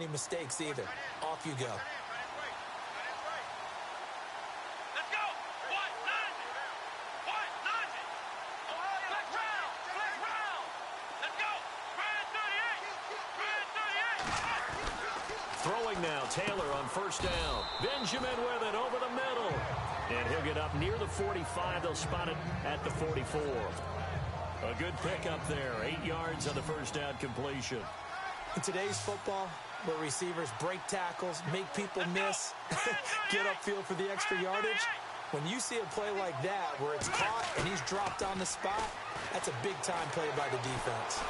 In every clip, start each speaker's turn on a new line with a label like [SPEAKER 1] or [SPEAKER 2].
[SPEAKER 1] any mistakes either. Off you go.
[SPEAKER 2] Throwing now, Taylor on first down. Benjamin with it over the middle. And he'll get up near the 45. They'll spot it at the 44. A good pickup there. 8 yards on the first down completion.
[SPEAKER 1] In today's football, where receivers break tackles, make people miss, get upfield for the extra yardage, when you see a play like that where it's caught and he's dropped on the spot, that's a big-time play by the defense.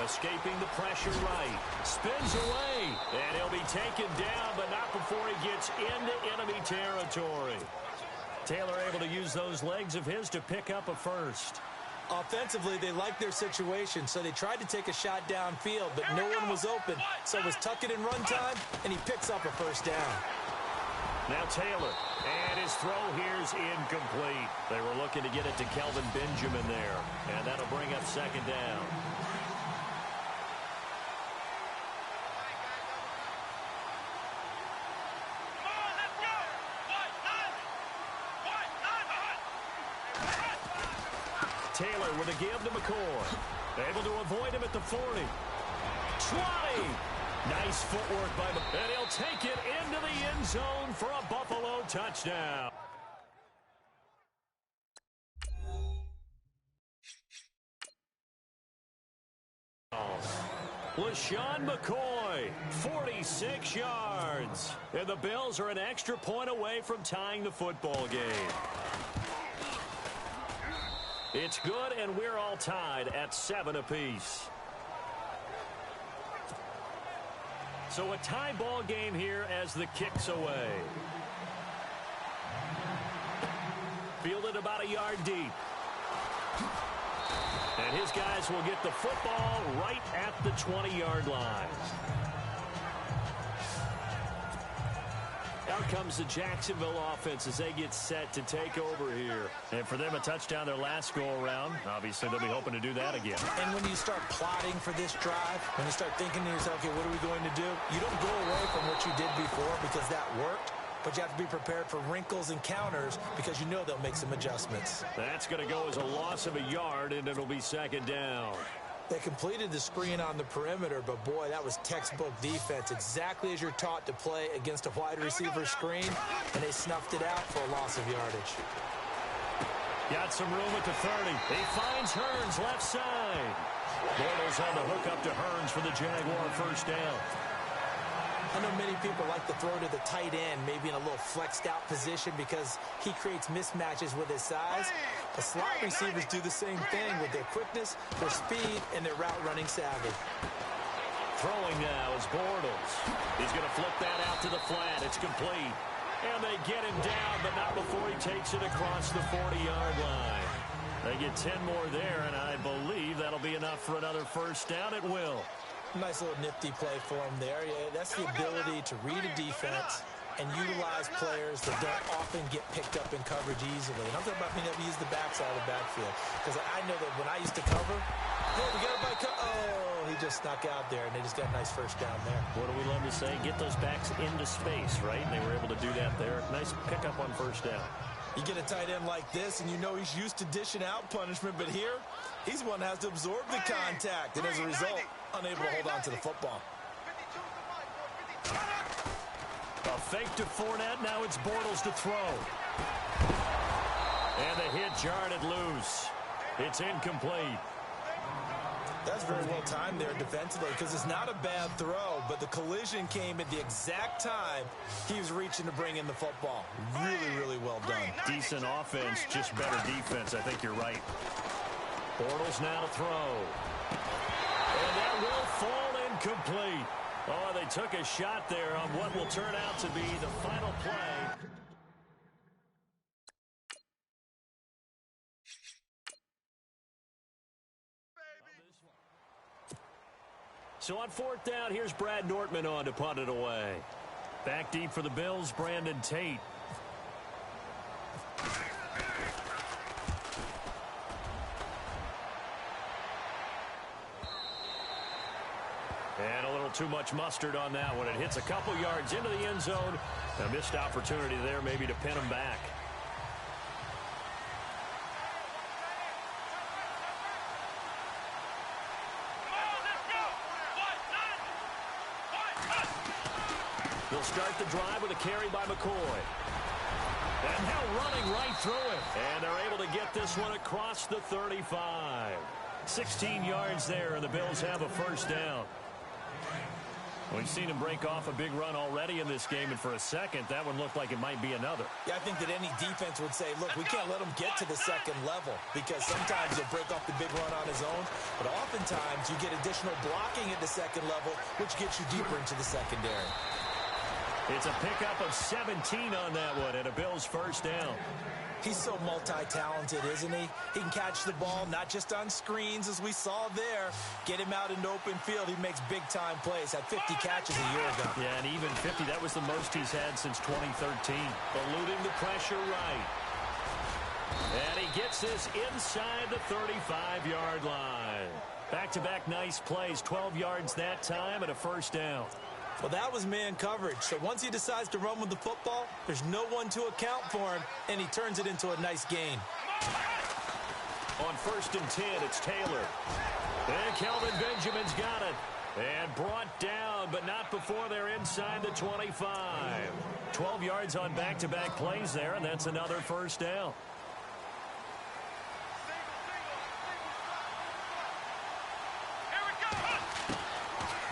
[SPEAKER 2] Escaping the pressure right. Spins away. And he'll be taken down, but not before he gets into enemy territory. Taylor able to use those legs of his to pick up a first.
[SPEAKER 1] Offensively, they liked their situation, so they tried to take a shot downfield, but no one was open. So it was tuck it in run time, and he picks up a first down.
[SPEAKER 2] Now Taylor, and his throw here's incomplete. They were looking to get it to Kelvin Benjamin there, and that'll bring up second down. Taylor with a give to McCoy. Able to avoid him at the 40. 20. Nice footwork by him. And he'll take it into the end zone for a Buffalo touchdown. LaShawn McCoy, 46 yards. And the Bills are an extra point away from tying the football game. It's good, and we're all tied at 7 apiece. So a tie ball game here as the kick's away. Fielded about a yard deep. And his guys will get the football right at the 20-yard line. Out comes the Jacksonville offense as they get set to take over here. And for them, a touchdown their last go-around. Obviously, they'll be hoping to do that again.
[SPEAKER 1] And when you start plotting for this drive, when you start thinking to yourself, okay, what are we going to do? You don't go away from what you did before because that worked. But you have to be prepared for wrinkles and counters because you know they'll make some adjustments.
[SPEAKER 2] That's going to go as a loss of a yard, and it'll be second down.
[SPEAKER 1] They completed the screen on the perimeter, but boy, that was textbook defense. Exactly as you're taught to play against a wide receiver screen, and they snuffed it out for a loss of yardage.
[SPEAKER 2] Got some room at the 30. He finds Hearns left side. Bortles on the hook up to Hearns for the Jaguar first down.
[SPEAKER 1] I know many people like to throw to the tight end, maybe in a little flexed out position because he creates mismatches with his size. The slot receivers do the same thing with their quickness, their speed, and their route running savvy.
[SPEAKER 2] Throwing now is Bortles. He's going to flip that out to the flat. It's complete. And they get him down, but not before he takes it across the 40-yard line. They get 10 more there, and I believe that'll be enough for another first down. It will.
[SPEAKER 1] Nice little nifty play for him there. Yeah, that's the ability to read a defense and utilize players that don't often get picked up in coverage easily. And I'm talking about being able to use the backside of the backfield. Because I know that when I used to cover, hey, we got a by oh, he just snuck out there, and they just got a nice first down there.
[SPEAKER 2] What do we love to say? Get those backs into space, right? And they were able to do that there. Nice pickup on first down.
[SPEAKER 1] You get a tight end like this, and you know he's used to dishing out punishment, but here, he's one that has to absorb the contact, and as a result, unable to hold on to the football.
[SPEAKER 2] A fake to Fournette. Now it's Bortles to throw. And the hit jarred loose. It's incomplete.
[SPEAKER 1] That's very well timed there defensively because it's not a bad throw, but the collision came at the exact time he was reaching to bring in the football. Really, really well done.
[SPEAKER 2] Decent offense, just better defense. I think you're right. Bortles now to throw. And that will fall incomplete. Oh, they took a shot there on what will turn out to be the final play. So on fourth down, here's Brad Nortman on to punt it away. Back deep for the Bills, Brandon Tate. And a little too much mustard on that one. It hits a couple yards into the end zone. A missed opportunity there maybe to pin them back. They'll start the drive with a carry by McCoy. And now running right through it. And they're able to get this one across the 35. 16 yards there, and the Bills have a first down. We've seen him break off a big run already in this game, and for a second, that one looked like it might be another.
[SPEAKER 1] Yeah, I think that any defense would say, look, we can't let him get to the second level because sometimes he'll break off the big run on his own, but oftentimes you get additional blocking at the second level, which gets you deeper into the secondary.
[SPEAKER 2] It's a pickup of 17 on that one, and a Bills first down.
[SPEAKER 1] He's so multi-talented, isn't he? He can catch the ball, not just on screens, as we saw there. Get him out into open field. He makes big-time plays. Had 50 catches a year ago.
[SPEAKER 2] Yeah, and even 50, that was the most he's had since 2013. Eluding the pressure right. And he gets this inside the 35-yard line. Back-to-back nice plays, 12 yards that time, and a first down.
[SPEAKER 1] Well, that was man coverage. So once he decides to run with the football, there's no one to account for him, and he turns it into a nice gain.
[SPEAKER 2] On 1st and 10, it's Taylor. And Kelvin Benjamin's got it. And brought down, but not before they're inside the 25. 12 yards on back-to-back plays there, and that's another first down.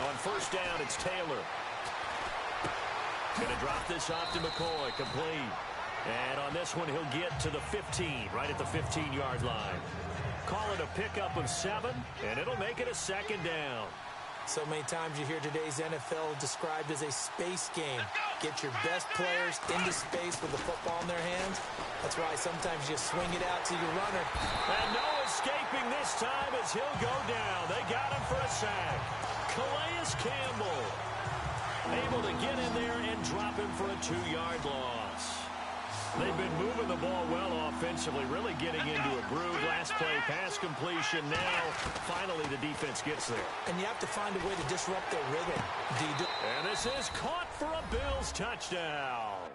[SPEAKER 2] On 1st down, it's Taylor. Going to drop this off to McCoy, complete. And on this one, he'll get to the 15, right at the 15-yard line. Call it a pickup of 7, and it'll make it a second down.
[SPEAKER 1] So many times you hear today's NFL described as a space game. Get your best players into space with the football in their hands. That's why sometimes you swing it out to your runner.
[SPEAKER 2] And no escaping this time as he'll go down. They got him for a sack. Calais Campbell able to get in there and drop him for a 2-yard loss. They've been moving the ball well offensively, really getting into a groove. Last play, pass completion. Now, finally, the defense gets there.
[SPEAKER 1] And you have to find a way to disrupt their rhythm.
[SPEAKER 2] And this is caught for a Bills touchdown.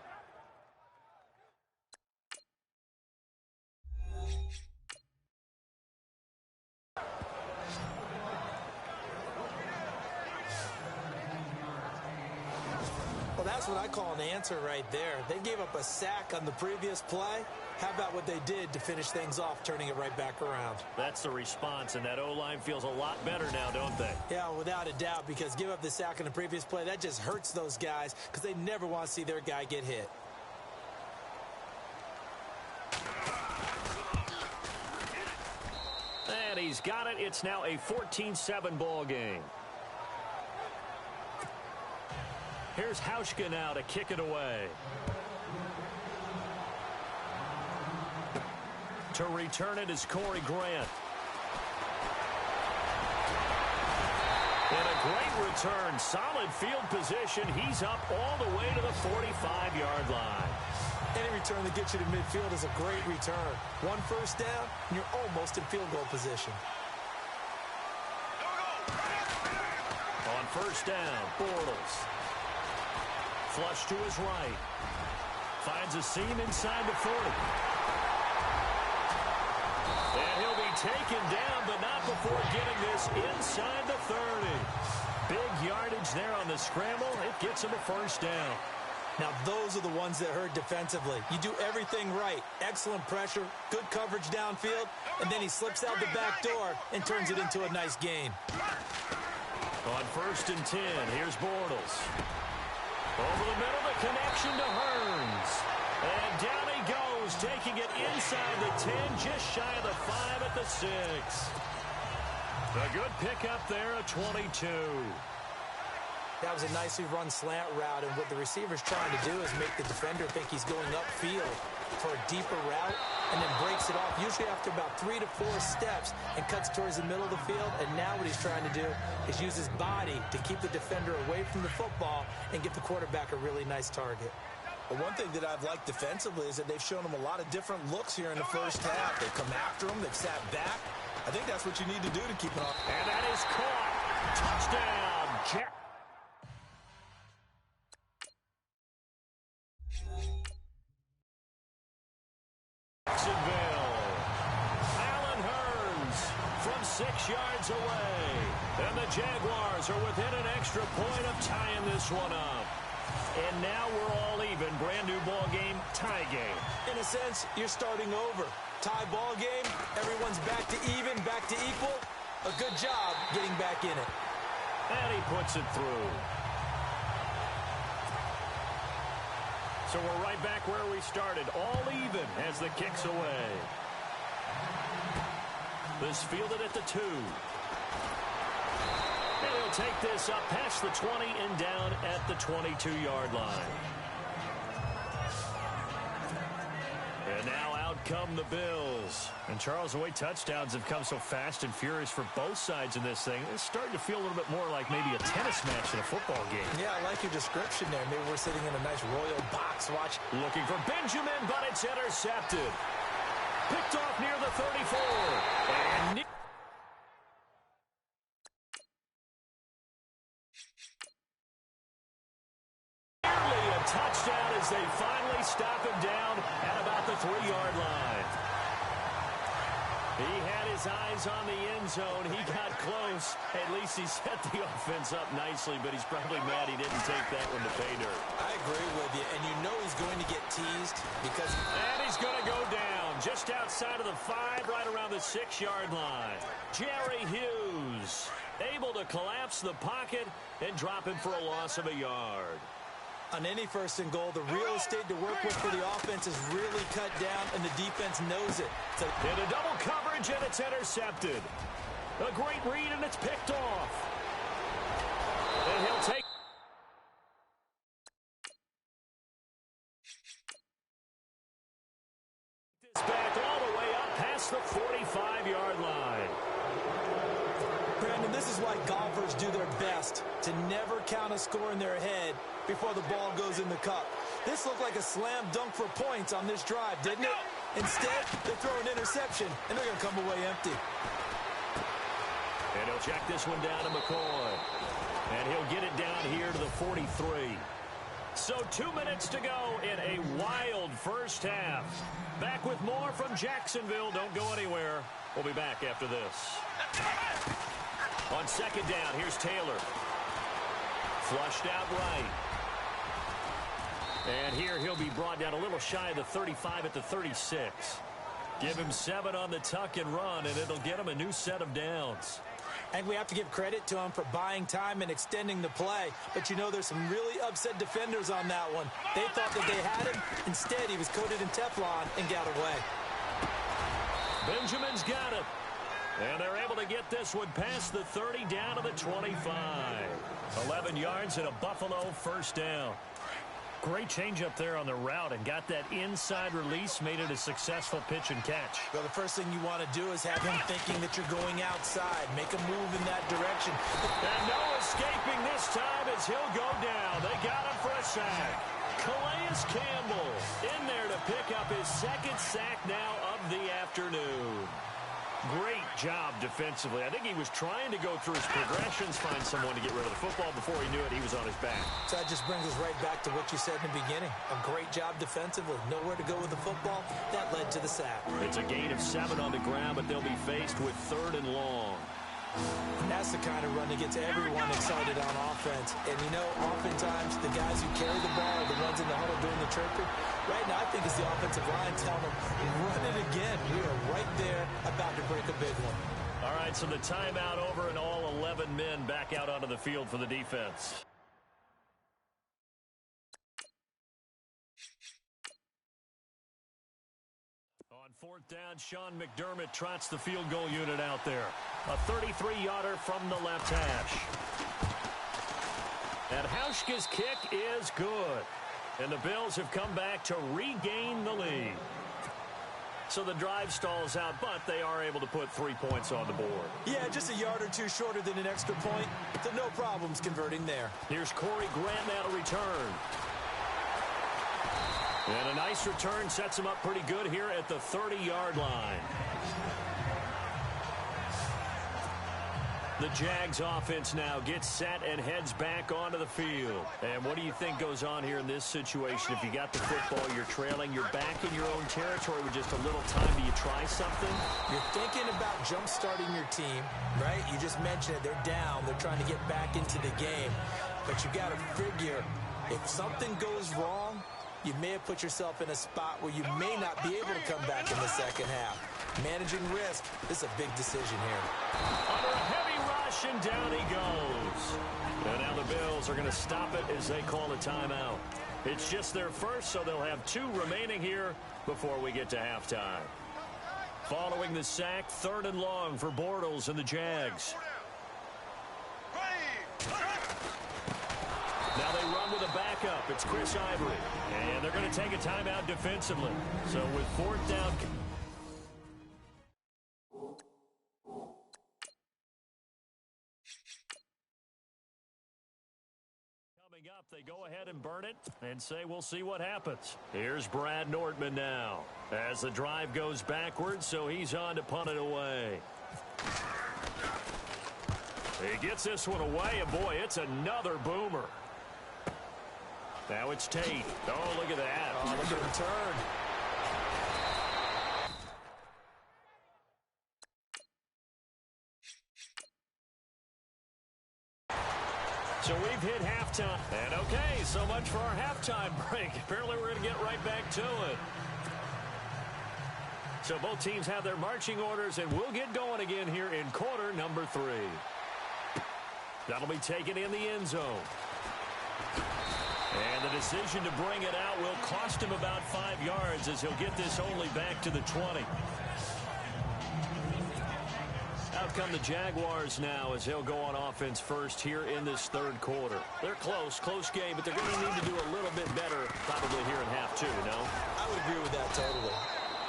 [SPEAKER 1] That's what I call an answer right there. They gave up a sack on the previous play. How about what they did to finish things off, turning it right back around?
[SPEAKER 2] That's the response, and that O-line feels a lot better now, don't they?
[SPEAKER 1] Yeah, without a doubt, because give up the sack on the previous play, that just hurts those guys because they never want to see their guy get hit.
[SPEAKER 2] And he's got it. It's now a 14-7 ball game. Here's Hauschka now to kick it away. To return it is Corey Grant. And a great return. Solid field position. He's up all the way to the 45-yard line.
[SPEAKER 1] Any return that gets you to midfield is a great return. One first down, and you're almost in field goal position.
[SPEAKER 2] On 1st down, Bortles. Flush to his right. Finds a seam inside the 40. And he'll be taken down, but not before getting this inside the 30. Big yardage there on the scramble. It gets him a first down.
[SPEAKER 1] Now, those are the ones that hurt defensively. You do everything right. Excellent pressure, good coverage downfield, and then he slips out the back door and turns it into a nice gain.
[SPEAKER 2] On 1st and 10, here's Bortles. Over the middle, the connection to Hearns. And down he goes, taking it inside the 10, just shy of the 5 at the 6. A good pickup there, a 22.
[SPEAKER 1] That was a nicely run slant route, and what the receiver's trying to do is make the defender think he's going upfield for a deeper route, and then breaks it off, usually after about 3 to 4 steps, and cuts towards the middle of the field. And now what he's trying to do is use his body to keep the defender away from the football and get the quarterback a really nice target. Well, one thing that I've liked defensively is that they've shown him a lot of different looks here in the first half. They've come after him, they've sat back. I think that's what you need to do to keep it on.
[SPEAKER 2] And that is caught. Touchdown, yards away. And the Jaguars are within an extra point of tying this one up. And now we're all even. Brand new ball game, tie game.
[SPEAKER 1] In a sense, you're starting over. Tie ball game, everyone's back to even, back to equal. A good job getting back in it.
[SPEAKER 2] And he puts it through. So we're right back where we started, all even as the kick's away. This fielded at the 2. And he'll take this up past the 20 and down at the 22-yard line. And now out come the Bills. And Charles, the way touchdowns have come so fast and furious for both sides in this thing, it's starting to feel a little bit more like maybe a tennis match than a football game.
[SPEAKER 1] Yeah, I like your description there. Maybe we're sitting in a nice royal box watch.
[SPEAKER 2] Looking for Benjamin, but it's intercepted. Picked off near the 34. And nearly a touchdown as they finally stop him down at about the 3-yard line. He had his eyes on the end zone. He got close. At least he set the offense up nicely, but he's probably mad he didn't take that one to pay dirt.
[SPEAKER 1] I agree with you, and you know he's going to get teased because...
[SPEAKER 2] And he's going to go down just outside of the 5, right around the 6-yard line. Jerry Hughes able to collapse the pocket and drop him for a loss of a yard.
[SPEAKER 1] On any first and goal, the real estate to work with for the offense is really cut down, and the defense knows it. So
[SPEAKER 2] in a double coverage, and it's intercepted. A great read, and it's picked off. And he'll take this back all the way up past the 45-yard line.
[SPEAKER 1] Brandon, this is why golfers do their best to never count a score in their head before the ball goes in the cup. This looked like a slam dunk for points on this drive, didn't it? Instead, they throw an interception, and they're going to come away empty.
[SPEAKER 2] And he'll check this one down to McCoy. And he'll get it down here to the 43. So 2 minutes to go in a wild first half. Back with more from Jacksonville. Don't go anywhere. We'll be back after this. On second down, here's Taylor. Flushed out right. And here he'll be brought down a little shy of the 35 at the 36. Give him 7 on the tuck and run, and it'll get him a new set of downs.
[SPEAKER 1] And we have to give credit to him for buying time and extending the play. But you know, there's some really upset defenders on that one. They thought that they had him. Instead, he was coated in Teflon and got away.
[SPEAKER 2] Benjamin's got it. And they're able to get this one past the 30 down to the 25. 11 yards and a Buffalo first down. Great change up there on the route and got that inside release, made it a successful pitch and catch.
[SPEAKER 1] Well, the first thing you want to do is have him thinking that you're going outside. Make a move in that direction.
[SPEAKER 2] And no escaping this time as he'll go down. They got him for a sack. Calais Campbell in there to pick up his second sack now of the afternoon. Great job defensively. I think he was trying to go through his progressions, find someone to get rid of the football. Before he knew it, he was on his back.
[SPEAKER 1] So that just brings us right back to what you said in the beginning. A great job defensively. Nowhere to go with the football. That led to the sack.
[SPEAKER 2] It's a gain of 7 on the ground, but they'll be faced with 3rd and long.
[SPEAKER 1] And that's the kind of run that gets everyone excited on offense. And, you know, oftentimes the guys who carry the ball are the ones in the huddle doing the chirping. Right now, I think it's the offensive line telling them, run it again. We are right there about to break a big one.
[SPEAKER 2] All right, so the timeout over and all 11 men back out onto the field for the defense. On 4th down, Sean McDermott trots the field goal unit out there. A 33-yarder from the left hash. And Hauschka's kick is good. And the Bills have come back to regain the lead. So the drive stalls out, but they are able to put 3 points on the board.
[SPEAKER 1] Yeah, just a yard or two shorter than an extra point. So no problems converting there.
[SPEAKER 2] Here's Corey Grant now to return. And a nice return sets him up pretty good here at the 30-yard line. The Jags offense now gets set and heads back onto the field. And what do you think goes on here in this situation? If you got the football, you're trailing, you're back in your own territory with just a little time. Do you try something?
[SPEAKER 1] You're thinking about jump-starting your team, right? You just mentioned it. They're down. They're trying to get back into the game. But you got to figure, if something goes wrong, you may have put yourself in a spot where you may not be able to come back in the second half. Managing risk is a big decision here.
[SPEAKER 2] Under a heavy rush, and down he goes. And now the Bills are going to stop it as they call a timeout. It's just their first, so they'll have 2 remaining here before we get to halftime. Following the sack, 3rd and long for Bortles and the Jags. Now they run with a backup. It's Chris Ivory. And they're going to take a timeout defensively. So with 4th down... Coming up, they go ahead and burn it and say we'll see what happens. Here's Brad Nordman now as the drive goes backwards, so he's on to punt it away. He gets this one away, and boy, it's another boomer. Now it's Tate. Oh, look at that.
[SPEAKER 1] Oh, look at him turn.
[SPEAKER 2] So we've hit halftime. And okay, so much for our halftime break. Apparently we're going to get right back to it. So both teams have their marching orders, and we'll get going again here in quarter number 3. That'll be taken in the end zone. And the decision to bring it out will cost him about 5 yards as he'll get this only back to the 20. Out come the Jaguars now as they'll go on offense first here in this 3rd quarter. They're close game, but they're going to need to do a little bit better probably here in half 2, no?
[SPEAKER 1] I would agree with that totally.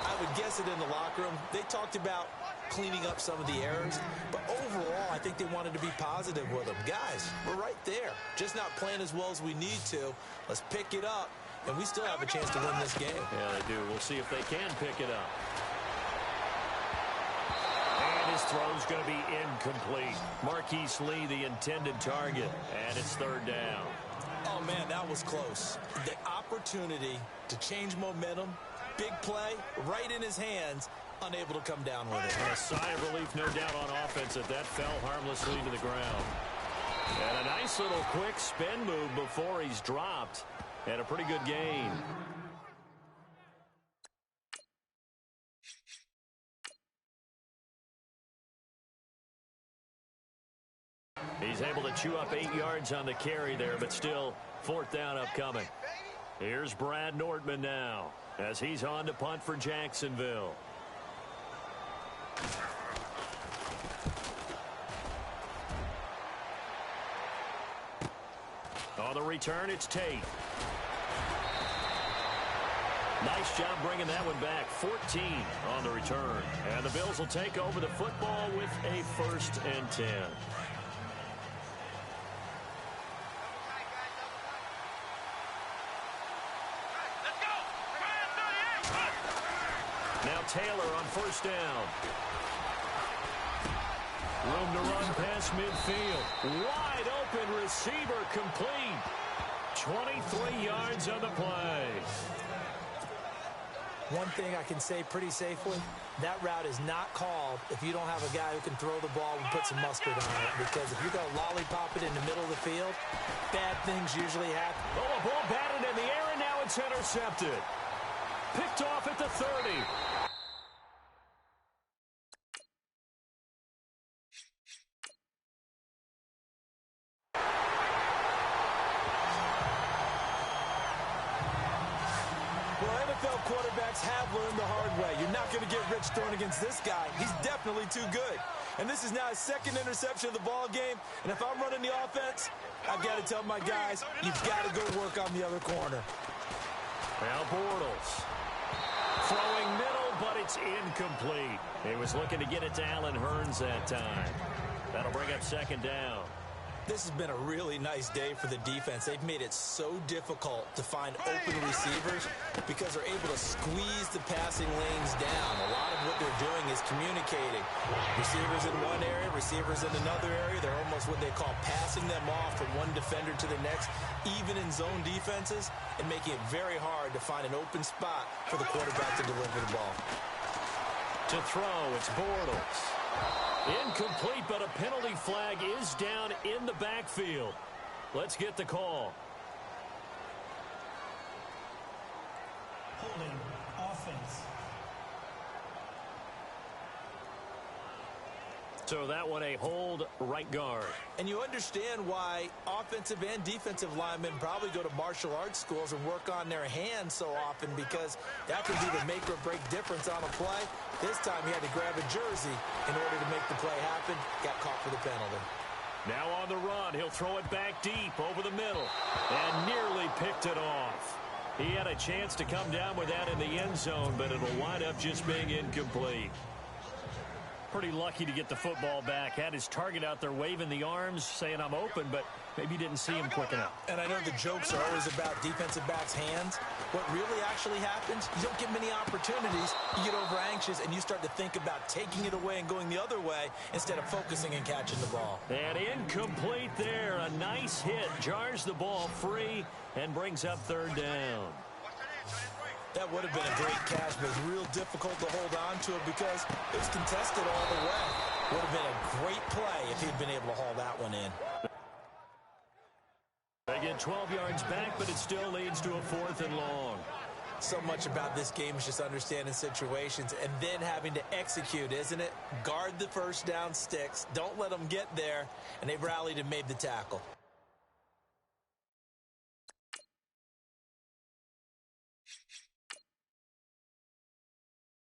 [SPEAKER 1] I would guess it in the locker room. They talked about cleaning up some of the errors, but overall, I think they wanted to be positive with them. Guys, we're right there. Just not playing as well as we need to. Let's pick it up, and we still have a chance to win this game.
[SPEAKER 2] Yeah, they do. We'll see if they can pick it up. And his throw's going to be incomplete. Marquise Lee, the intended target, and it's 3rd down.
[SPEAKER 1] Oh, man, that was close. The opportunity to change momentum, big play, right in his hands, unable to come down with it.
[SPEAKER 2] And a sigh of relief, no doubt, on offense that fell harmlessly to the ground. And a nice little quick spin move before he's dropped. And a pretty good gain. He's able to chew up 8 yards on the carry there, but still 4th down upcoming. Here's Brad Nordman now as he's on to punt for Jacksonville. On the return, it's Tate. Nice job bringing that one back. 14 on the return. And the Bills will take over the football with a 1st and 10. Now Taylor on 1st down. Room to run past midfield. Wide open receiver complete. 23 yards on the play.
[SPEAKER 1] One thing I can say pretty safely, that route is not called if you don't have a guy who can throw the ball and put some mustard on it. Because if you're going to lollipop it in the middle of the field, bad things usually happen.
[SPEAKER 2] Oh, a ball batted in the air, and now it's intercepted. Picked off at the 30.
[SPEAKER 1] Quarterbacks have learned the hard way. You're not going to get rich throwing against this guy. He's definitely too good. And this is now his 2nd interception of the ball game. And if I'm running the offense, I've got to tell my guys, you've got to go work on the other corner.
[SPEAKER 2] Now Bortles. Throwing middle, but it's incomplete. He was looking to get it to Allen Hurns that time. That'll bring up 2nd down.
[SPEAKER 1] This has been a really nice day for the defense. They've made it so difficult to find open receivers because they're able to squeeze the passing lanes down. A lot of what they're doing is communicating. Receivers in one area, receivers in another area. They're almost what they call passing them off from one defender to the next, even in zone defenses, and making it very hard to find an open spot for the quarterback to deliver the ball.
[SPEAKER 2] To throw, it's Bortles. Incomplete, but a penalty flag is down in the backfield. Let's get the call.
[SPEAKER 3] Holding offense.
[SPEAKER 2] So that one a hold right guard.
[SPEAKER 1] And you understand why offensive and defensive linemen probably go to martial arts schools and work on their hands so often, because that can be the make or break difference on a play. This time he had to grab a jersey in order to make the play happen. Got caught for the penalty.
[SPEAKER 2] Now on the run, he'll throw it back deep over the middle and nearly picked it off. He had a chance to come down with that in the end zone, but it'll wind up just being incomplete. Pretty lucky to get the football back. Had his target out there waving the arms, saying I'm open, but maybe didn't see him quick enough.
[SPEAKER 1] And I know the jokes are always about defensive backs' hands. What really actually happens, you don't get many opportunities. You get over anxious, and you start to think about taking it away and going the other way instead of focusing and catching the ball.
[SPEAKER 2] And incomplete there. A nice hit. Jars the ball free and brings up third down.
[SPEAKER 1] That would have been a great catch, but it's real difficult to hold on to it because it was contested all the way. Would have been a great play if he'd been able to haul that one in.
[SPEAKER 2] They get 12 yards back, but it still leads to a 4th and long.
[SPEAKER 1] So much about this game is just understanding situations and then having to execute, isn't it? Guard the first down sticks. Don't let them get there. And they rallied and made the tackle.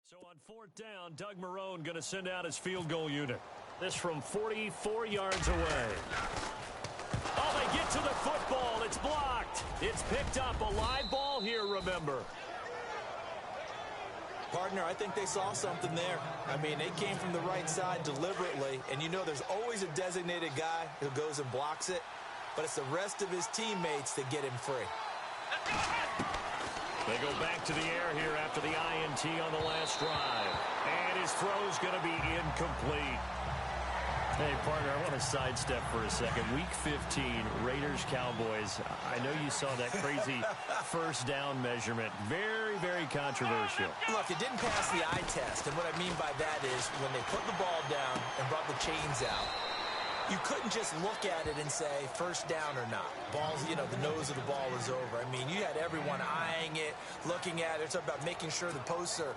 [SPEAKER 2] So on 4th down, Doug Marrone going to send out his field goal unit. This from 44 yards away. Oh, they get to the football. It's blocked. It's picked up. A live ball here, remember.
[SPEAKER 1] Partner, I think they saw something there. I mean, they came from the right side deliberately, and you know there's always a designated guy who goes and blocks it, but it's the rest of his teammates that get him free.
[SPEAKER 2] They go back to the air here after the INT on the last drive. And his throw's going to be incomplete. Hey, partner, I want to sidestep for a second. Week 15, Raiders-Cowboys. I know you saw that crazy first down measurement. Very, very controversial.
[SPEAKER 1] Look, it didn't pass the eye test, and what I mean by that is when they put the ball down and brought the chains out, you couldn't just look at it and say first down or not. Balls, you know, the nose of the ball is over. I mean, you had everyone eyeing it, looking at it. It's about making sure the posts are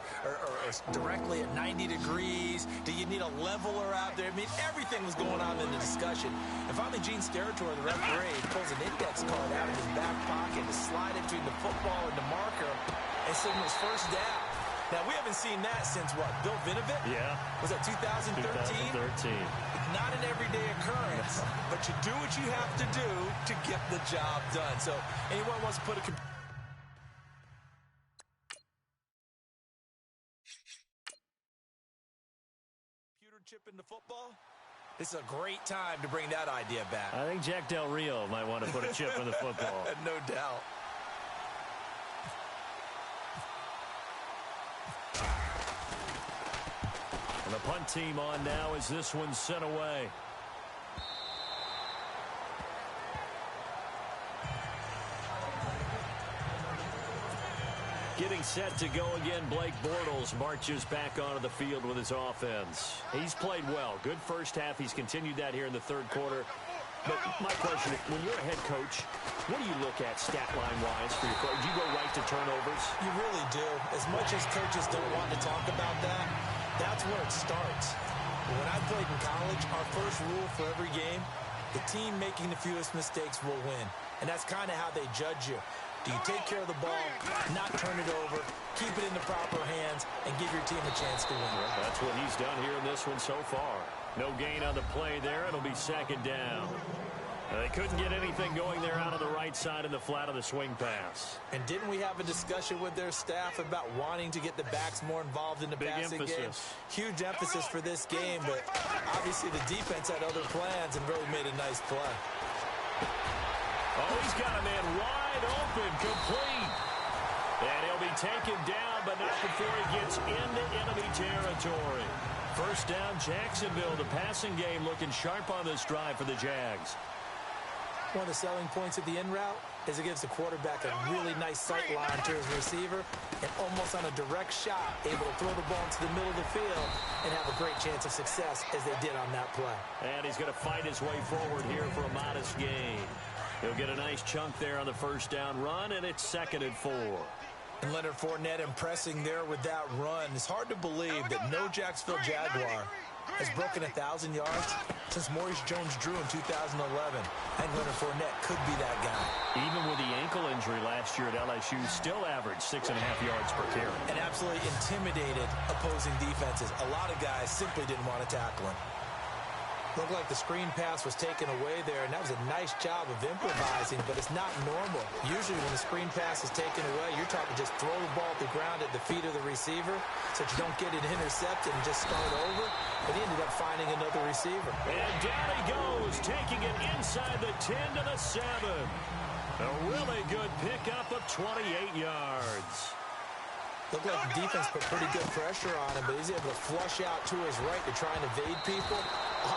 [SPEAKER 1] directly at 90 degrees. Do you need a leveler out there? I mean, everything was going on in the discussion. And finally, Gene Steratore, the referee, pulls an index card out of his back pocket to slide it between the football and the marker and signals first down. Now, we haven't seen that since what? Bill Vinovich?
[SPEAKER 2] Yeah.
[SPEAKER 1] Was that 2013?
[SPEAKER 2] 2013.
[SPEAKER 1] Not an everyday occurrence, but you do what you have to do to get the job done. So anyone wants to put a computer chip into football, this is a great time to bring that idea back.
[SPEAKER 2] I think Jack Del Rio might want to put a chip in the football.
[SPEAKER 1] No doubt.
[SPEAKER 2] And the punt team on now as this one's sent away. Getting set to go again, Blake Bortles marches back onto the field with his offense. He's played well. Good first half. He's continued that here in the third quarter. But my question is, when you're a head coach, what do you look at stat line-wise for your coach? Do you go right to turnovers?
[SPEAKER 1] You really do. As much as coaches don't want to talk about that, that's where it starts. When I played in college, our first rule for every game, the team making the fewest mistakes will win. And that's kind of how they judge you. Do you take care of the ball, not turn it over, keep it in the proper hands, and give your team a chance to win?
[SPEAKER 2] Well, that's what he's done here in this one so far. No gain on the play there. It'll be second down. They couldn't get anything going there out on the right side of the flat of the swing pass.
[SPEAKER 1] And didn't we have a discussion with their staff about wanting to get the backs more involved in the passing game? Huge emphasis for this game, but obviously the defense had other plans and really made a nice play.
[SPEAKER 2] Oh, he's got a man wide open, complete. And he'll be taken down, but not before he gets into enemy territory. First down, Jacksonville. The passing game looking sharp on this drive for the Jags.
[SPEAKER 1] One of the selling points of the in route is it gives the quarterback a really nice sight line to his receiver and almost on a direct shot able to throw the ball into the middle of the field and have a great chance of success as they did on that play.
[SPEAKER 2] And he's going to fight his way forward here for a modest gain. He'll get a nice chunk there on the first down run, and it's 2nd and 4.
[SPEAKER 1] And Leonard Fournette impressing there with that run. It's hard to believe that no Jacksonville Jaguar has broken 1,000 yards since Maurice Jones-Drew in 2011. And Leonard Fournette could be that guy.
[SPEAKER 2] Even with the ankle injury last year at LSU, still averaged 6.5 yards per carry.
[SPEAKER 1] And absolutely intimidated opposing defenses. A lot of guys simply didn't want to tackle him. Looked like the screen pass was taken away there, and that was a nice job of improvising, but it's not normal. Usually when the screen pass is taken away, you're talking just throw the ball at the ground at the feet of the receiver so that you don't get it intercepted and just start over. But he ended up finding another receiver.
[SPEAKER 2] And down he goes, taking it inside the 10 to the 7. A really good pickup of 28 yards.
[SPEAKER 1] Looked like the defense put pretty good pressure on him, but he's able to flush out to his right to try and evade people.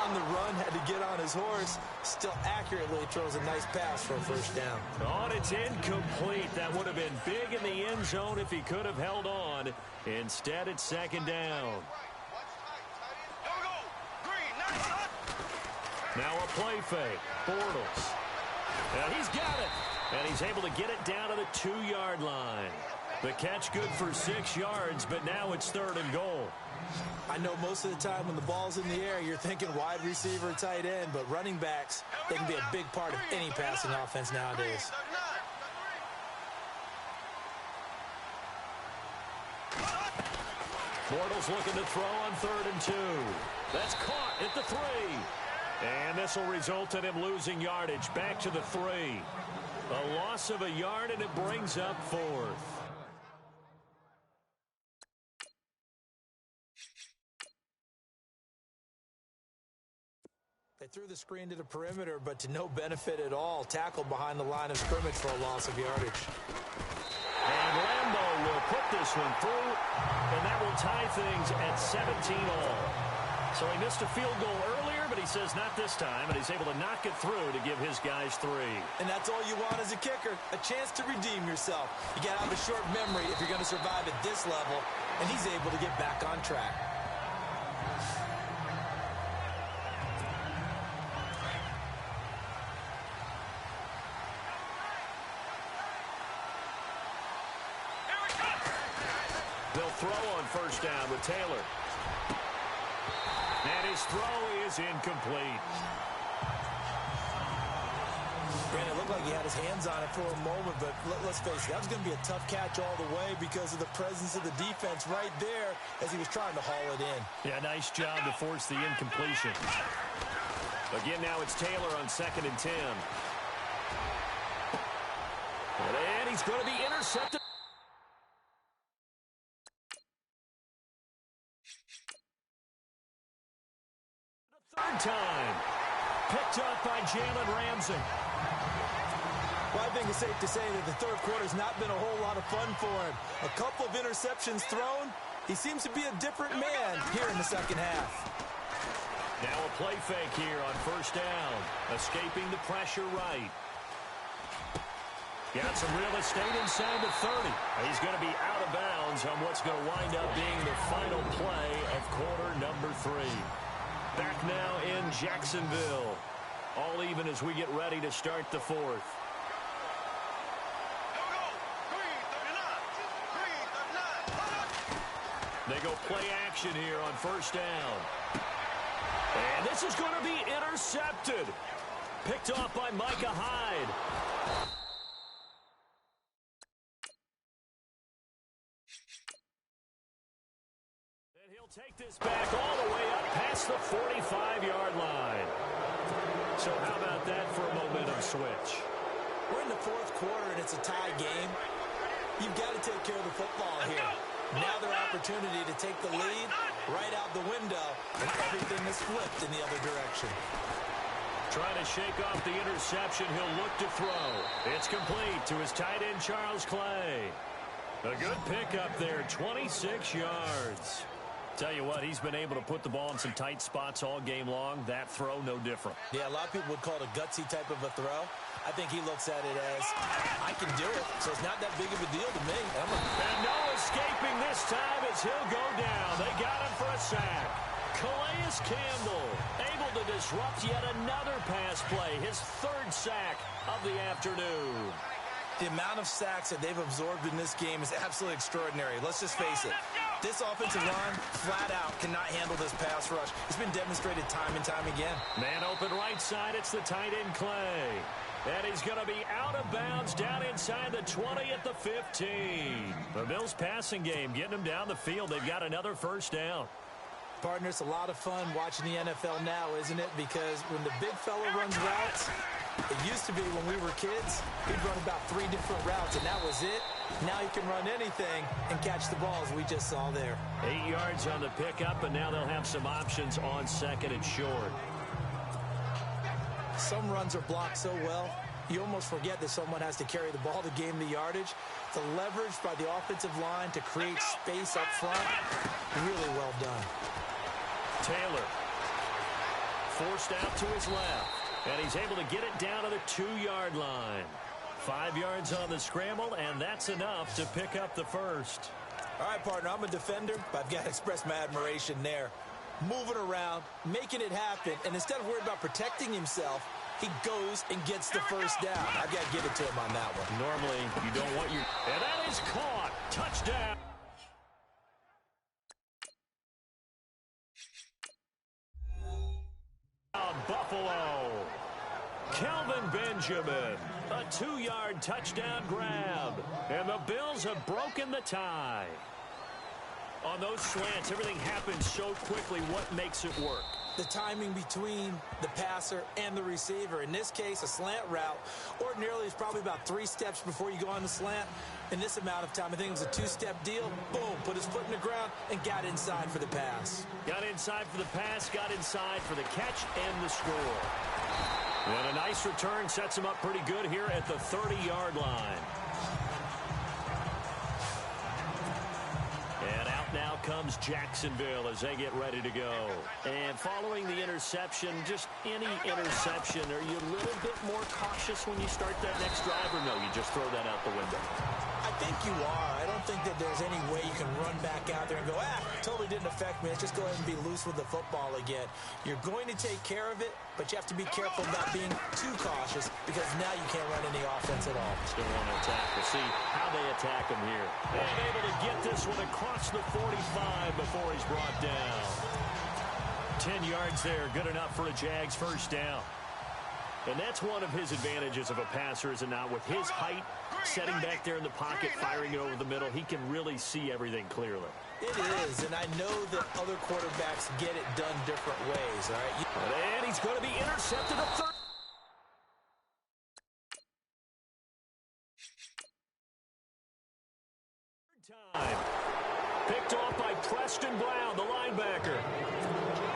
[SPEAKER 1] On the run, had to get on his horse. Still accurately throws a nice pass for a first down.
[SPEAKER 2] Oh, and it's incomplete. That would have been big in the end zone if he could have held on. Instead, it's 2nd down. Now a play fake. Bortles. And he's got it. And he's able to get it down to the 2-yard line. The catch good for 6 yards, but now it's 3rd and goal.
[SPEAKER 1] I know most of the time when the ball's in the air, you're thinking wide receiver, tight end, but running backs, they can be a big part of any passing offense nowadays.
[SPEAKER 2] Bortles looking to throw on 3rd and 2. That's caught at the 3. And this will result in him losing yardage back to the 3. A loss of a yard, and it brings up 4th.
[SPEAKER 1] They threw the screen to the perimeter, but to no benefit at all. Tackled behind the line of scrimmage for a loss of yardage.
[SPEAKER 2] And Lambo will put this one through, and that will tie things at 17 all. So he missed a field goal earlier, but he says not this time, and he's able to knock it through to give his guys 3.
[SPEAKER 1] And that's all you want as a kicker, a chance to redeem yourself. You got to have a short memory if you're going to survive at this level, and he's able to get back on track.
[SPEAKER 2] They'll throw on first down with Taylor. And his throw is incomplete.
[SPEAKER 1] And it looked like he had his hands on it for a moment, but let's face it, that was going to be a tough catch all the way because of the presence of the defense right there as he was trying to haul it in.
[SPEAKER 2] Yeah, nice job to force the incompletion. Again, now it's Taylor on 2nd and 10. And he's going to be intercepted. Third time. Picked up by Jalen Ramsey.
[SPEAKER 1] Well, I think it's safe to say that the third quarter's not been a whole lot of fun for him. A couple of interceptions thrown. He seems to be a different man here in the second half.
[SPEAKER 2] Now a play fake here on first down. Escaping the pressure right. Got some real estate inside the 30. He's going to be out of bounds on what's going to wind up being the final play of quarter number 3. Back now in Jacksonville. All even as we get ready to start the 4th. They go play action here on first down. And this is going to be intercepted. Picked off by Micah Hyde. And he'll take this back all the way up past the 45-yard line. So how about that for a momentum switch?
[SPEAKER 1] We're in the fourth quarter, and it's a tie game. You've got to take care of the football here. Now their opportunity to take the lead right out the window, and everything is flipped in the other direction.
[SPEAKER 2] Trying to shake off the interception. He'll look to throw. It's complete to his tight end, Charles Clay. A good pickup there, 26 yards. Tell you what, he's been able to put the ball in some tight spots all game long. That throw, no different.
[SPEAKER 1] Yeah, a lot of people would call it a gutsy type of a throw. I think he looks at it as, I can do it, so it's not that big of a deal to me.
[SPEAKER 2] And no escaping this time as he'll go down. They got him for a sack. Calais Campbell able to disrupt yet another pass play. His third sack of the afternoon.
[SPEAKER 1] The amount of sacks that they've absorbed in this game is absolutely extraordinary. Let's just face it. This offensive line, flat out, cannot handle this pass rush. It's been demonstrated time and time again.
[SPEAKER 2] Man open right side. It's the tight end, Clay. And he's going to be out of bounds down inside the 20 at the 15. The Bills passing game getting them down the field. They've got another first down.
[SPEAKER 1] Partner, it's a lot of fun watching the NFL now, isn't it? Because when the big fella runs routes, it used to be when we were kids, he'd run about 3 different routes, and that was it. Now he can run anything and catch the ball, as we just saw there.
[SPEAKER 2] 8 yards on the pickup, and now they'll have some options on second and short.
[SPEAKER 1] Some runs are blocked so well, you almost forget that someone has to carry the ball to gain the yardage. The leverage by the offensive line to create space up front, really well done.
[SPEAKER 2] Taylor forced out to his left, and he's able to get it down to the 2-yard line. 5 yards on the scramble, and that's enough to pick up the first.
[SPEAKER 1] All right, partner, I'm a defender, but I've got to express my admiration there. Moving around, making it happen, and instead of worrying about protecting himself, he goes and gets the first down. I've got to give it to him on that one.
[SPEAKER 2] Normally, you don't want your... And that is caught. Touchdown. Buffalo. Kelvin Benjamin. A 2-yard touchdown grab. And the Bills have broken the tie. On those slants, everything happens so quickly. What makes it work?
[SPEAKER 1] The timing between the passer and the receiver. In this case, a slant route ordinarily is probably about 3 steps before you go on the slant. In this amount of time, I think it was a 2-step deal. Boom, put his foot in the ground and got inside for the pass.
[SPEAKER 2] Got inside for the pass, got inside for the catch and the score. And a nice return sets him up pretty good here at the 30-yard line. And out now comes Jacksonville as they get ready to go. And following the interception, just any interception, are you a little bit more cautious when you start that next drive, or no, you just throw that out the window?
[SPEAKER 1] I think you are. I don't think that there's any way you can run back out there and go, totally didn't affect me. Let's just go ahead and be loose with the football again. You're going to take care of it, but you have to be careful about being too cautious because now you can't run any offense at all.
[SPEAKER 2] Still want to attack. We'll see how they attack him here. And able to get this one across the 45 before he's brought down. 10 yards there, good enough for a Jags first down. And that's one of his advantages of a passer, is it not? With his height, setting back there in the pocket, firing it over the middle, he can really see everything clearly.
[SPEAKER 1] It is, and I know that other quarterbacks get it done different ways, all right?
[SPEAKER 2] And he's going to be intercepted a third time. Picked off by Preston Brown, the linebacker.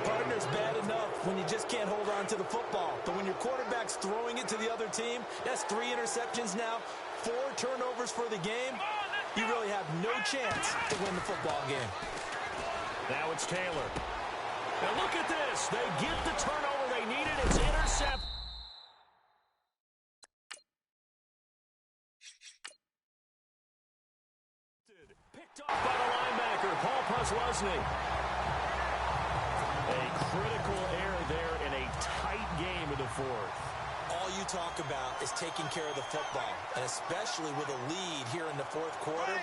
[SPEAKER 1] Partner's bad enough when you just can't hold on to the football. But when your quarterback's throwing it to the other team, that's 3 interceptions now, 4 turnovers for the game. You really have no chance to win the football game.
[SPEAKER 2] Now it's Taylor. Now look at this. They get the turnover they needed. It's intercept. Picked off by the linebacker, Paul Posluszny. A critical error there in a tight game in the fourth.
[SPEAKER 1] All you talk about is taking care of the football, and especially with a lead here in the fourth quarter,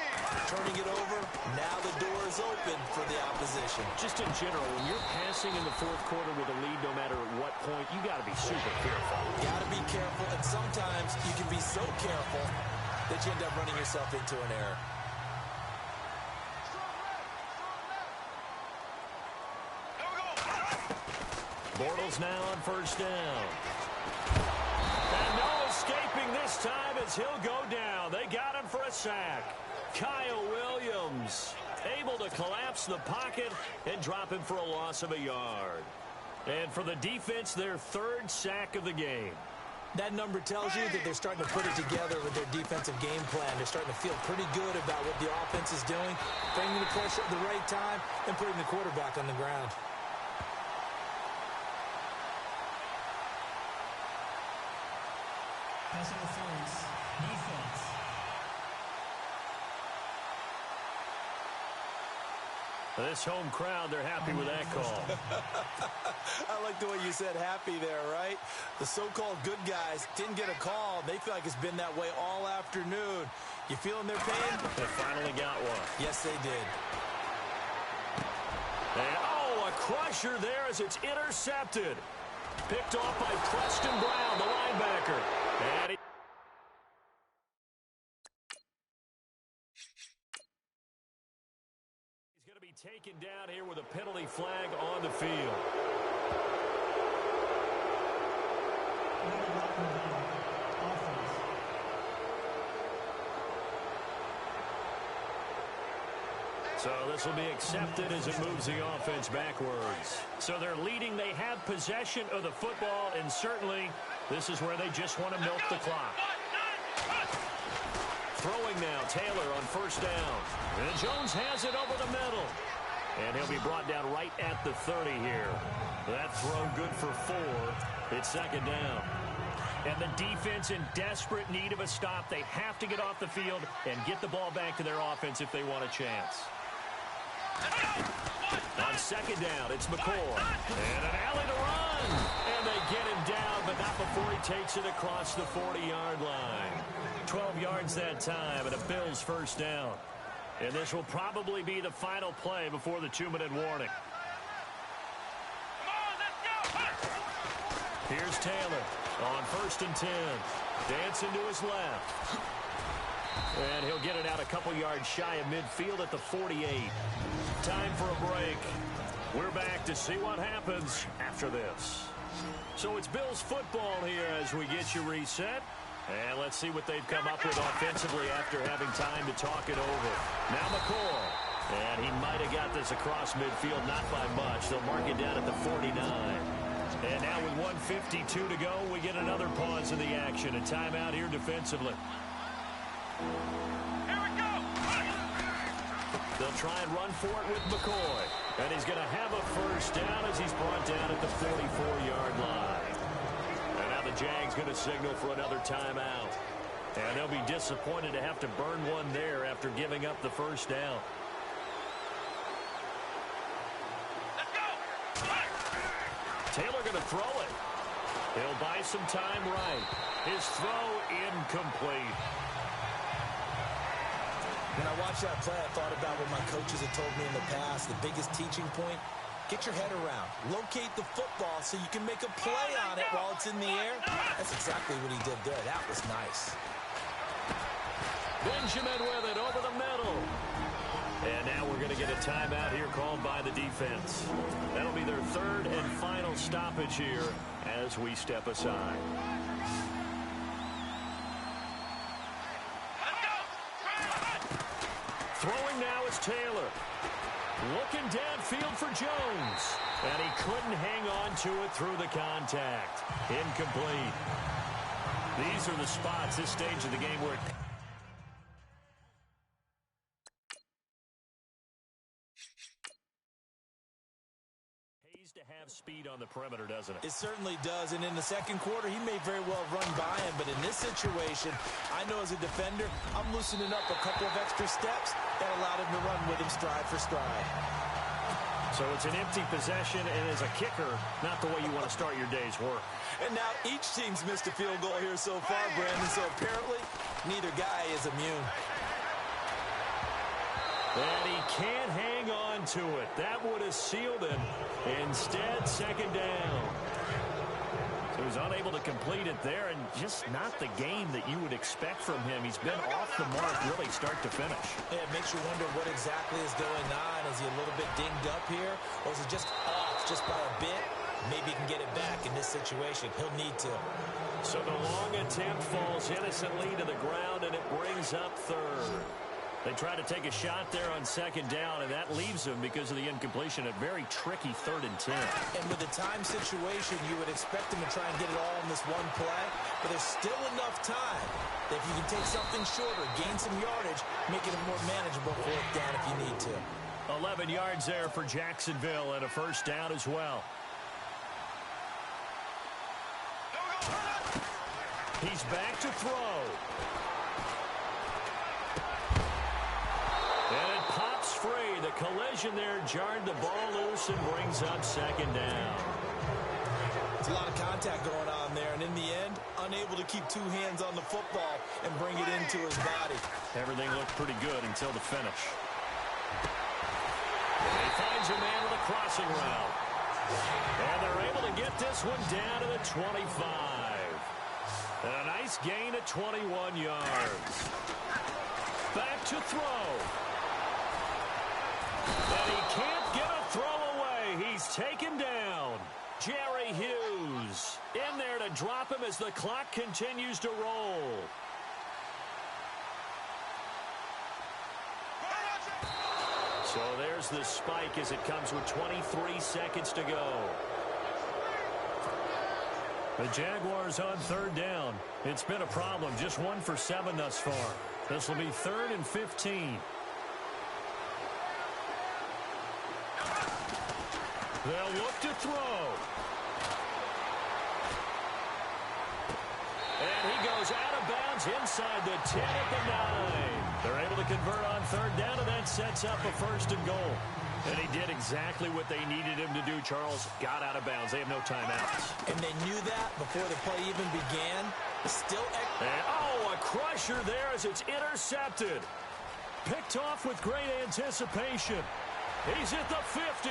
[SPEAKER 1] turning it over, now the door is open for the opposition.
[SPEAKER 2] Just in general, when you're passing in the fourth quarter with a lead, no matter at what point, you got to be super careful.
[SPEAKER 1] Got to be careful, and sometimes you can be so careful that you end up running yourself into an error.
[SPEAKER 2] Bortles now on first down. this time as he'll go down. They got him for a sack. Kyle Williams able to collapse the pocket and drop him for a loss of a yard. And for the defense, their third sack of the game.
[SPEAKER 1] That number tells you that they're starting to put it together with their defensive game plan. They're starting to feel pretty good about what the offense is doing, bringing the pressure at the right time, and putting the quarterback on the ground.
[SPEAKER 3] Pass interference, defense.
[SPEAKER 2] This home crowd, they're happy with that call.
[SPEAKER 1] I like the way you said happy there, right? The so-called good guys didn't get a call. They feel like it's been that way all afternoon. You feeling their pain?
[SPEAKER 2] They finally got one.
[SPEAKER 1] Yes, they did.
[SPEAKER 2] And, oh, a crusher there as it's intercepted. Picked off by Preston Brown, the linebacker. And he taken down here with a penalty flag on the field. So this will be accepted as it moves the offense backwards. So they're leading. They have possession of the football, and certainly this is where they just want to milk the clock. Throwing now, Taylor on first down. And Jones has it over the middle. And he'll be brought down right at the 30 here. That throw good for 4. It's second down. And the defense in desperate need of a stop. They have to get off the field and get the ball back to their offense if they want a chance. On second down, it's McCoy. And an alley to run. And they get him down, but not before he takes it across the 40-yard line. 12 yards that time, and a Bills first down. And this will probably be the final play before the 2-minute warning. Here's Taylor on first and 10. Dancing to his left. And he'll get it out a couple yards shy of midfield at the 48. Time for a break. We're back to see what happens after this. So it's Bills football here as we get you reset. And let's see what they've come up with offensively after having time to talk it over. Now McCoy. And he might have got this across midfield, not by much. They'll mark it down at the 49. And now with 1:52 to go, we get another pause in the action. A timeout here defensively.
[SPEAKER 4] Here we go.
[SPEAKER 2] They'll try and run for it with McCoy. And he's going to have a first down as he's brought down at the 44-yard line. And now the Jags going to signal for another timeout. And they'll be disappointed to have to burn one there after giving up the first down.
[SPEAKER 4] Let's go.
[SPEAKER 2] Taylor going to throw it. He'll buy some time right. His throw incomplete.
[SPEAKER 1] When I watched that play, I thought about what my coaches had told me in the past. The biggest teaching point, get your head around. Locate the football so you can make a play on it while it's in the air. That's exactly what he did there. That was nice.
[SPEAKER 2] Benjamin with it over the middle. And now we're going to get a timeout here called by the defense. That'll be their third and final stoppage here as we step aside. Throwing now is Taylor. Looking downfield for Jones. And he couldn't hang on to it through the contact. Incomplete. These are the spots, this stage of the game, where it pays to have speed on the perimeter, doesn't it?
[SPEAKER 1] It certainly does, and in the second quarter, he may very well run by him, but in this situation, I know as a defender, I'm loosening up a couple of extra steps that allowed him to run with him stride for stride.
[SPEAKER 2] So it's an empty possession, and as a kicker, not the way you want to start your day's work.
[SPEAKER 1] And now each team's missed a field goal here so far, Brandon, so apparently neither guy is immune.
[SPEAKER 2] And he can't hang on to it. That would have sealed him. Instead, second down. So he's unable to complete it there, and just not the game that you would expect from him. He's been off the mark really start to finish.
[SPEAKER 1] Yeah, it makes you wonder what exactly is going on. Is he a little bit dinged up here, or is he just off just by a bit? maybe he can get it back in this situation. He'll need to.
[SPEAKER 2] So the long attempt falls innocently to the ground, and it brings up third. They try to take a shot there on second down, and that leaves them because of the incompletion. A very tricky 3rd and 10.
[SPEAKER 1] And with the time situation, you would expect them to try and get it all in this one play, but there's still enough time that if you can take something shorter, gain some yardage, make it a more manageable 4th down if you need to.
[SPEAKER 2] 11 yards there for Jacksonville and a 1st down as well. He's back to throw. And it pops free. The collision there jarred the ball loose and brings up 2nd down.
[SPEAKER 1] It's a lot of contact going on there, and in the end, unable to keep 2 hands on the football and bring it into his body.
[SPEAKER 2] Everything looked pretty good until the finish. And he finds a man with a crossing route. And they're able to get this one down to the 25. And a nice gain at 21 yards. Back to throw. And he can't get a throw away. He's taken down. Jerry Hughes in there to drop him as the clock continues to roll. So there's the spike as it comes with 23 seconds to go. The Jaguars on 3rd down. It's been a problem. Just 1 for 7 thus far. This will be 3rd and 15. They'll look to throw. And he goes out of bounds inside the 10 at the 9. They're able to convert on 3rd down, and that sets up a 1st and goal. And he did exactly what they needed him to do, Charles. Got out of bounds. They have no timeouts.
[SPEAKER 1] And they knew that before the play even began. Still.
[SPEAKER 2] And, oh, a crusher there as it's intercepted. Picked off with great anticipation. He's at the 50.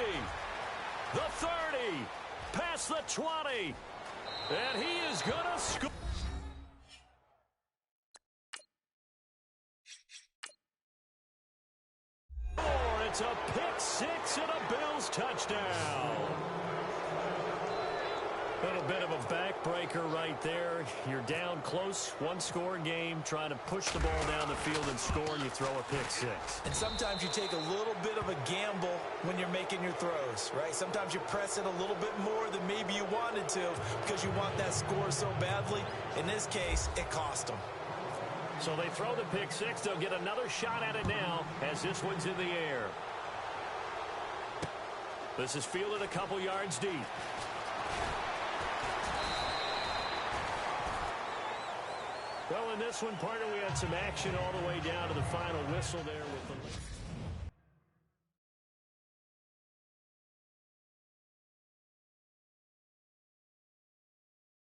[SPEAKER 2] The 30. Past the 20. And he is going to score. It's a pick 6 and a Bills touchdown. A little bit of a backbreaker right there. You're down close, 1-score game, trying to push the ball down the field and score, and you throw a pick 6.
[SPEAKER 1] And sometimes you take a little bit of a gamble when you're making your throws, right? Sometimes you press it a little bit more than maybe you wanted to because you want that score so badly. In this case, it cost them.
[SPEAKER 2] So they throw the pick 6. They'll get another shot at it now as this one's in the air. This is fielded a couple yards deep. Well, in this one, partner, we had some action all the way down to the final whistle there with the...